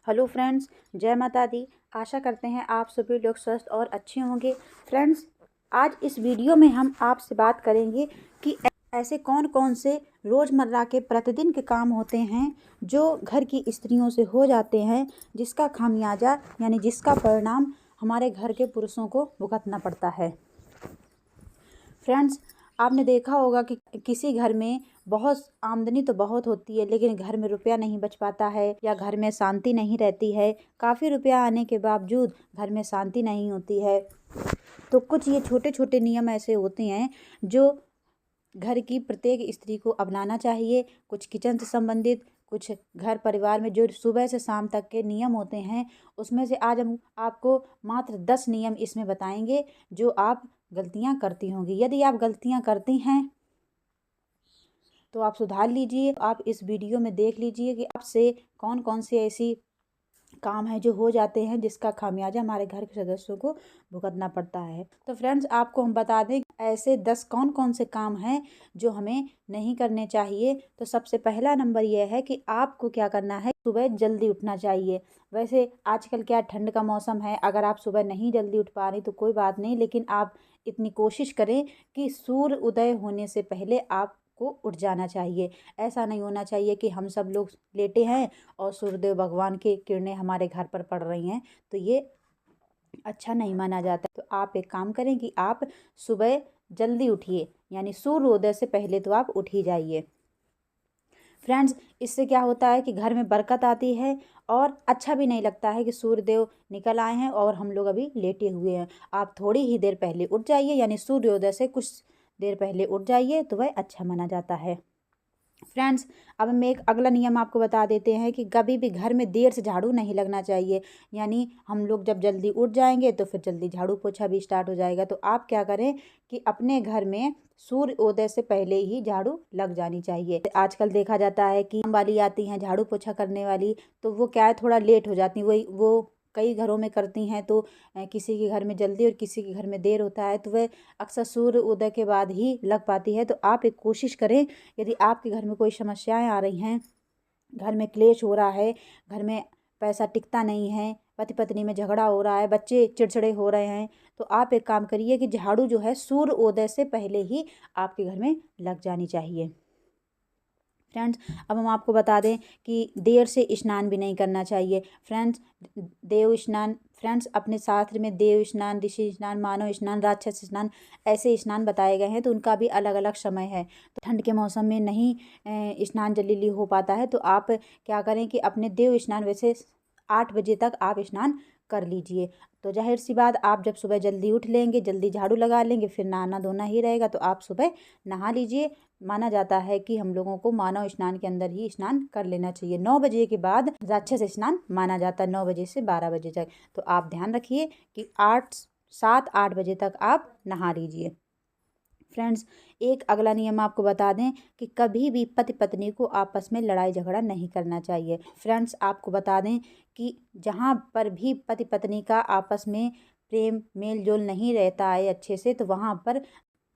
Hello friends, जय माता दी। आशा करते हैं आप सभी लोग स्वस्थ और अच्छे होंगे। फ्रेंड्स, आज इस वीडियो में हम आपसे बात करेंगे कि ऐसे कौन कौन से रोज़मर्रा के प्रतिदिन के काम होते हैं जो घर की स्त्रियों से हो जाते हैं, जिसका खामियाजा यानी जिसका परिणाम हमारे घर के पुरुषों को भुगतना पड़ता है। फ्रेंड्स, आपने देखा होगा कि किसी घर में बहुत आमदनी तो बहुत होती है, लेकिन घर में रुपया नहीं बच पाता है या घर में शांति नहीं रहती है। काफ़ी रुपया आने के बावजूद घर में शांति नहीं होती है। तो कुछ ये छोटे छोटे नियम ऐसे होते हैं जो घर की प्रत्येक स्त्री को अपनाना चाहिए। कुछ किचन से संबंधित, कुछ घर परिवार में जो सुबह से शाम तक के नियम होते हैं, उसमें से आज हम आपको मात्र 10 नियम इसमें बताएंगे जो आप गलतियां करती होंगी। यदि आप गलतियां करती हैं तो आप सुधार लीजिए। आप इस वीडियो में देख लीजिए कि आपसे कौन कौन सी ऐसी काम है जो हो जाते हैं जिसका खामियाजा हमारे घर के सदस्यों को भुगतना पड़ता है। तो फ्रेंड्स, आपको हम बता दें ऐसे 10 कौन कौन से काम हैं जो हमें नहीं करने चाहिए। तो सबसे पहला नंबर यह है कि आपको क्या करना है, सुबह जल्दी उठना चाहिए। वैसे आजकल क्या ठंड का मौसम है, अगर आप सुबह नहीं जल्दी उठ पा रही तो कोई बात नहीं, लेकिन आप इतनी कोशिश करें कि सूर्य उदय होने से पहले आपको उठ जाना चाहिए। ऐसा नहीं होना चाहिए कि हम सब लोग लेटे हैं और सूर्यदेव भगवान की किरणें हमारे घर पर पड़ रही हैं, तो ये अच्छा नहीं माना जाता। तो आप एक काम करें कि आप सुबह जल्दी उठिए, यानी सूर्योदय से पहले तो आप उठ ही जाइए। फ्रेंड्स, इससे क्या होता है कि घर में बरकत आती है और अच्छा भी नहीं लगता है कि सूर्यदेव निकल आए हैं और हम लोग अभी लेटे हुए हैं। आप थोड़ी ही देर पहले उठ जाइए, यानी सूर्योदय से कुछ देर पहले उठ जाइए, तो वह अच्छा माना जाता है। फ्रेंड्स, अब हम एक अगला नियम आपको बता देते हैं कि कभी भी घर में देर से झाड़ू नहीं लगना चाहिए। यानी हम लोग जब जल्दी उठ जाएंगे तो फिर जल्दी झाड़ू पोछा भी स्टार्ट हो जाएगा। तो आप क्या करें कि अपने घर में सूर्योदय से पहले ही झाड़ू लग जानी चाहिए। आजकल देखा जाता है कि काम वाली आती हैं झाड़ू पोछा करने वाली, तो वो क्या है, थोड़ा लेट हो जाती हैं। वही वो कई घरों में करती हैं, तो किसी के घर में जल्दी और किसी के घर में देर होता है, तो वह अक्सर सूर्य उदय के बाद ही लग पाती है। तो आप एक कोशिश करें, यदि आपके घर में कोई समस्याएं आ रही हैं, घर में क्लेश हो रहा है, घर में पैसा टिकता नहीं है, पति पत्नी में झगड़ा हो रहा है, बच्चे चिड़चिड़े हो रहे हैं, तो आप एक काम करिए कि झाड़ू जो है सूर्योदय से पहले ही आपके घर में लग जानी चाहिए। फ्रेंड्स, अब हम आपको बता दें कि देर से स्नान भी नहीं करना चाहिए। फ्रेंड्स, देव स्नान, फ्रेंड्स अपने शास्त्र में देव स्नान, ऋषि स्नान, मानव स्नान, राक्षस स्नान ऐसे स्नान बताए गए हैं, तो उनका भी अलग अलग समय है। तो ठंड के मौसम में नहीं स्नान जल्दी हो पाता है, तो आप क्या करें कि अपने देव स्नान वैसे 8 बजे तक आप स्नान कर लीजिए। तो जाहिर सी बात, आप जब सुबह जल्दी उठ लेंगे, जल्दी झाड़ू लगा लेंगे, फिर नहाना धोना ही रहेगा, तो आप सुबह नहा लीजिए। माना जाता है कि हम लोगों को मानव स्नान के अंदर ही स्नान कर लेना चाहिए। 9 बजे के बाद राक्षस स्नान माना जाता है, 9 बजे से 12 बजे तक। तो आप ध्यान रखिए कि 7-8 बजे तक आप नहा लीजिए। फ्रेंड्स, एक अगला नियम आपको बता दें कि कभी भी पति पत्नी को आपस में लड़ाई झगड़ा नहीं करना चाहिए। फ्रेंड्स, आपको बता दें कि जहाँ पर भी पति पत्नी का आपस में प्रेम मेल जोल नहीं रहता है अच्छे से, तो वहाँ पर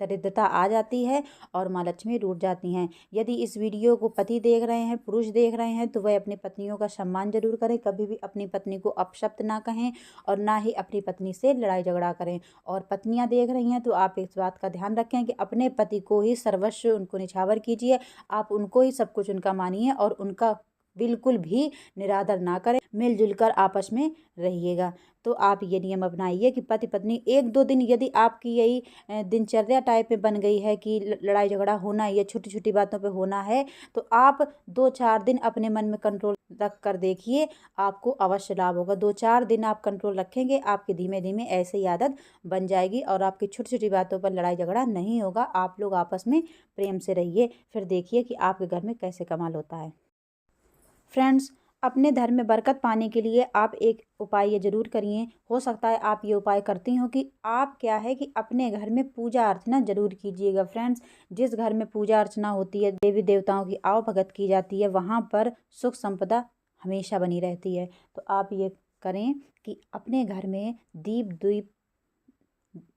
दरिद्रता आ जाती है और माँ लक्ष्मी रूठ जाती हैं। यदि इस वीडियो को पति देख रहे हैं, पुरुष देख रहे हैं, तो वह अपनी पत्नियों का सम्मान जरूर करें। कभी भी अपनी पत्नी को अपशब्द ना कहें और ना ही अपनी पत्नी से लड़ाई झगड़ा करें। और पत्नियां देख रही हैं तो आप इस बात का ध्यान रखें कि अपने पति को ही सर्वस्व उनको निछावर कीजिए। आप उनको ही सब कुछ उनका मानिए और उनका बिल्कुल भी निरादर ना करें। मिलजुल कर आपस में रहिएगा। तो आप ये नियम अपनाइए कि पति पत्नी 1-2 दिन, यदि आपकी यही दिनचर्या टाइप में बन गई है कि लड़ाई झगड़ा होना है या छोटी छोटी बातों पे होना है, तो आप 2-4 दिन अपने मन में कंट्रोल रख कर देखिए, आपको अवश्य लाभ होगा। 2-4 दिन आप कंट्रोल रखेंगे, आपकी धीमे धीमे ऐसे ही आदत बन जाएगी और आपकी छोटी छोटी बातों पर लड़ाई झगड़ा नहीं होगा। आप लोग आपस में प्रेम से रहिए, फिर देखिए कि आपके घर में कैसे कमाल होता है। फ्रेंड्स, अपने धर्म में बरकत पाने के लिए आप एक उपाय ये जरूर करिए। हो सकता है आप ये उपाय करती हो कि आप क्या है कि अपने घर में पूजा अर्चना जरूर कीजिएगा। फ्रेंड्स, जिस घर में पूजा अर्चना होती है, देवी देवताओं की आव भगत की जाती है, वहाँ पर सुख संपदा हमेशा बनी रहती है। तो आप ये करें कि अपने घर में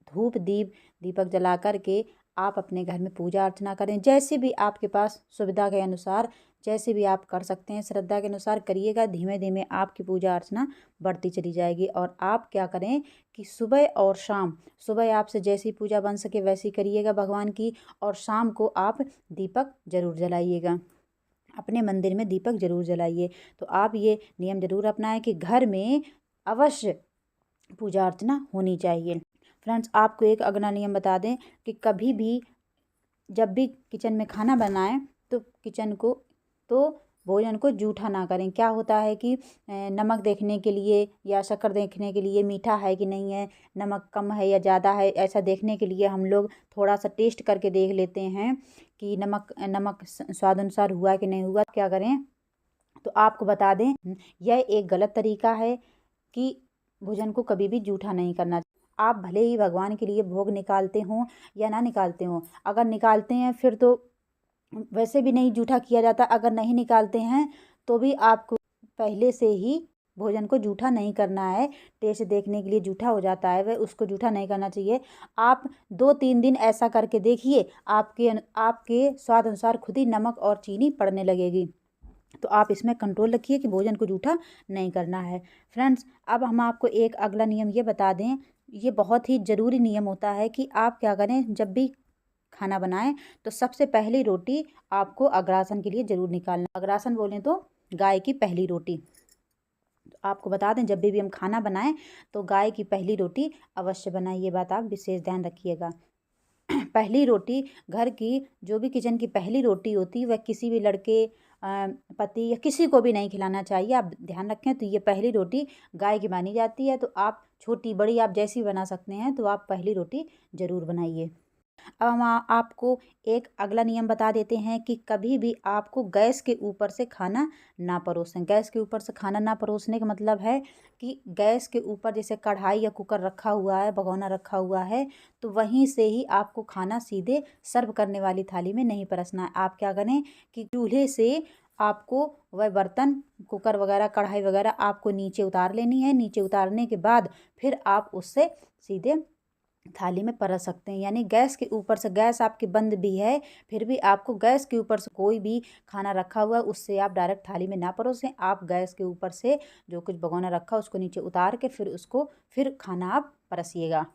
धूप दीप दीपक जला कर के आप अपने घर में पूजा अर्चना करें। जैसे भी आपके पास सुविधा के अनुसार जैसे भी आप कर सकते हैं, श्रद्धा के अनुसार करिएगा। धीमे धीमे आपकी पूजा अर्चना बढ़ती चली जाएगी। और आप क्या करें कि सुबह और शाम, सुबह आपसे जैसी पूजा बन सके वैसी करिएगा भगवान की, और शाम को आप दीपक जरूर जलाइएगा, अपने मंदिर में दीपक जरूर जलाइए। तो आप ये नियम जरूर अपनाएं कि घर में अवश्य पूजा अर्चना होनी चाहिए। फ्रेंड्स, आपको एक अगला नियम बता दें कि कभी भी जब भी किचन में खाना बनाएं तो भोजन को जूठा ना करें। क्या होता है कि नमक देखने के लिए या शक्कर देखने के लिए, मीठा है कि नहीं है, नमक कम है या ज़्यादा है, ऐसा देखने के लिए हम लोग थोड़ा सा टेस्ट करके देख लेते हैं कि नमक स्वाद अनुसार हुआ कि नहीं हुआ। क्या करें, तो आपको बता दें यह एक गलत तरीका है कि भोजन को कभी भी जूठा नहीं करना। आप भले ही भगवान के लिए भोग निकालते हों या ना निकालते हों, अगर निकालते हैं फिर तो वैसे भी नहीं जूठा किया जाता। अगर नहीं निकालते हैं तो भी आपको पहले से ही भोजन को जूठा नहीं करना है। टेस्ट देखने के लिए जूठा हो जाता है, वह उसको जूठा नहीं करना चाहिए। आप 2-3 दिन ऐसा करके देखिए, आपके स्वाद अनुसार खुद ही नमक और चीनी पड़ने लगेगी। तो आप इसमें कंट्रोल रखिए कि भोजन को जूठा नहीं करना है। फ्रेंड्स, अब हम आपको एक अगला नियम ये बता दें, ये बहुत ही ज़रूरी नियम होता है कि आप क्या करें, जब भी खाना बनाएं तो सबसे पहली रोटी आपको अग्रासन के लिए ज़रूर निकालना। अग्रासन बोलें तो गाय की पहली रोटी। तो आपको बता दें, जब भी हम खाना बनाएं तो गाय की पहली रोटी अवश्य बनाएं। ये बात आप विशेष ध्यान रखिएगा। पहली रोटी, घर की जो भी किचन की पहली रोटी होती है वह किसी भी लड़के, पति या किसी को भी नहीं खिलाना चाहिए। आप ध्यान रखें। तो ये पहली रोटी गाय की मानी जाती है। तो आप छोटी बड़ी आप जैसी बना सकते हैं, तो आप पहली रोटी ज़रूर बनाइए। अब हम आपको एक अगला नियम बता देते हैं कि कभी भी आपको गैस के ऊपर से खाना ना परोसें। गैस के ऊपर से खाना ना परोसने का मतलब है कि गैस के ऊपर जैसे कढ़ाई या कुकर रखा हुआ है, भगोना रखा हुआ है, तो वहीं से ही आपको खाना सीधे सर्व करने वाली थाली में नहीं परोसना है। आप क्या करें कि चूल्हे से आपको वह बर्तन, कुकर वगैरह, कढ़ाई वगैरह आपको नीचे उतार लेनी है। नीचे उतारने के बाद फिर आप उससे सीधे थाली में परस सकते हैं। यानी गैस के ऊपर से, गैस आपकी बंद भी है फिर भी आपको गैस के ऊपर से कोई भी खाना रखा हुआ है उससे आप डायरेक्ट थाली में ना परोसें। आप गैस के ऊपर से जो कुछ भगोना रखा उसको नीचे उतार के फिर खाना आप परसिएगा।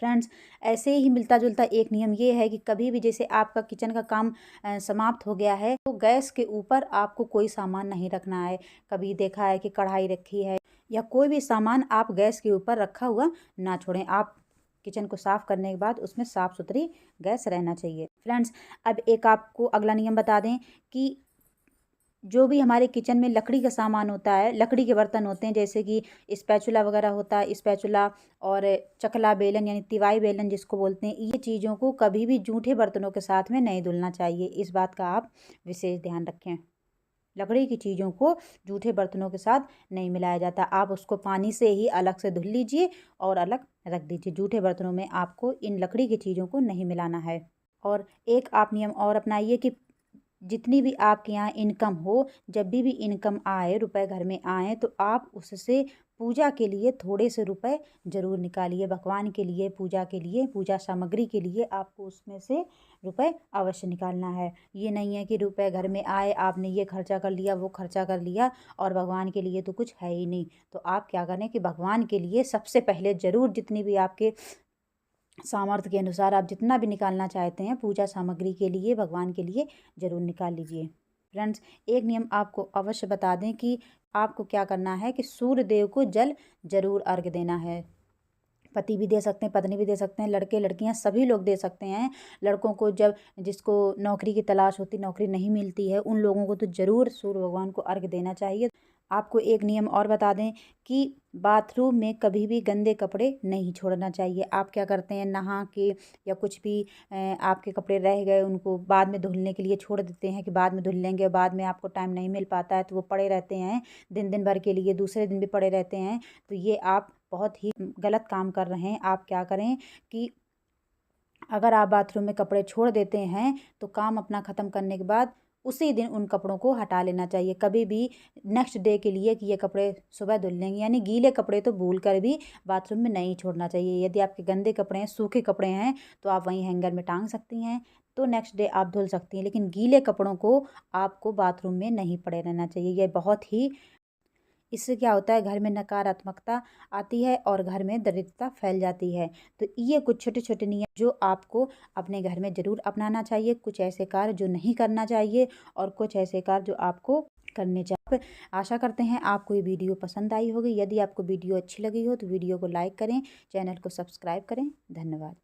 फ्रेंड्स, ऐसे ही मिलता जुलता एक नियम ये है कि कभी भी जैसे आपका किचन का काम समाप्त हो गया है तो गैस के ऊपर आपको कोई सामान नहीं रखना है। कभी देखा है कि कढ़ाई रखी है या कोई भी सामान आप गैस के ऊपर रखा हुआ ना छोड़ें। आप किचन को साफ़ करने के बाद उसमें साफ़ सुथरी गैस रहना चाहिए। फ्रेंड्स, अब एक आपको अगला नियम बता दें कि जो भी हमारे किचन में लकड़ी का सामान होता है, लकड़ी के बर्तन होते हैं, जैसे कि स्पैचुला वगैरह होता है, स्पैचुला और चकला बेलन यानी तिवाई बेलन जिसको बोलते हैं, ये चीज़ों को कभी भी जूठे बर्तनों के साथ में नहीं धुलना चाहिए। इस बात का आप विशेष ध्यान रखें। लकड़ी की चीज़ों को जूठे बर्तनों के साथ नहीं मिलाया जाता। आप उसको पानी से ही अलग से धुल लीजिए और अलग रख दीजिए। जूठे बर्तनों में आपको इन लकड़ी की चीज़ों को नहीं मिलाना है। और एक आप नियम और अपनाइए कि जितनी भी आपके यहाँ इनकम हो, जब भी इनकम आए, रुपए घर में आए, तो आप उससे पूजा के लिए थोड़े से रुपए ज़रूर निकालिए। भगवान के लिए, पूजा के लिए, पूजा सामग्री के लिए आपको उसमें से रुपए अवश्य निकालना है। ये नहीं है कि रुपए घर में आए, आपने ये खर्चा कर लिया, वो खर्चा कर लिया और भगवान के लिए तो कुछ है ही नहीं। तो आप क्या करें कि भगवान के लिए सबसे पहले ज़रूर, जितनी भी आपके सामर्थ्य के अनुसार आप जितना भी निकालना चाहते हैं पूजा सामग्री के लिए, भगवान के लिए ज़रूर निकाल लीजिए। फ्रेंड्स, एक नियम आपको अवश्य बता दें कि आपको क्या करना है कि सूर्य देव को जल ज़रूर अर्घ देना है। पति भी दे सकते हैं, पत्नी भी दे सकते हैं, लड़के लड़कियां सभी लोग दे सकते हैं। लड़कों को जब, जिसको नौकरी की तलाश होती, नौकरी नहीं मिलती है, उन लोगों को तो ज़रूर सूर्य भगवान को अर्घ देना चाहिए। आपको एक नियम और बता दें कि बाथरूम में कभी भी गंदे कपड़े नहीं छोड़ना चाहिए। आप क्या करते हैं, नहा के या कुछ भी आपके कपड़े रह गए उनको बाद में धुलने के लिए छोड़ देते हैं कि बाद में धुल लेंगे, बाद में आपको टाइम नहीं मिल पाता है तो वो पड़े रहते हैं दिन भर के लिए, दूसरे दिन भी पड़े रहते हैं। तो ये आप बहुत ही गलत काम कर रहे हैं। आप क्या करें कि अगर आप बाथरूम में कपड़े छोड़ देते हैं तो काम अपना ख़त्म करने के बाद उसी दिन उन कपड़ों को हटा लेना चाहिए। कभी भी नेक्स्ट डे के लिए कि ये कपड़े सुबह धुल लेंगे, यानी गीले कपड़े तो भूल कर भी बाथरूम में नहीं छोड़ना चाहिए। यदि आपके गंदे कपड़े हैं, सूखे कपड़े हैं, तो आप वहीं हैंगर में टांग सकती हैं। तो नेक्स्ट डे आप धुल सकती हैं, लेकिन गीले कपड़ों को आपको बाथरूम में नहीं पड़े रहना चाहिए। यह बहुत ही, इससे क्या होता है, घर में नकारात्मकता आती है और घर में दरिद्रता फैल जाती है। तो ये कुछ छोटे छोटे नियम जो आपको अपने घर में ज़रूर अपनाना चाहिए। कुछ ऐसे कार्य जो नहीं करना चाहिए और कुछ ऐसे कार्य जो आपको करने चाहिए। आशा करते हैं आपको ये वीडियो पसंद आई होगी। यदि आपको वीडियो अच्छी लगी हो तो वीडियो को लाइक करें, चैनल को सब्सक्राइब करें। धन्यवाद।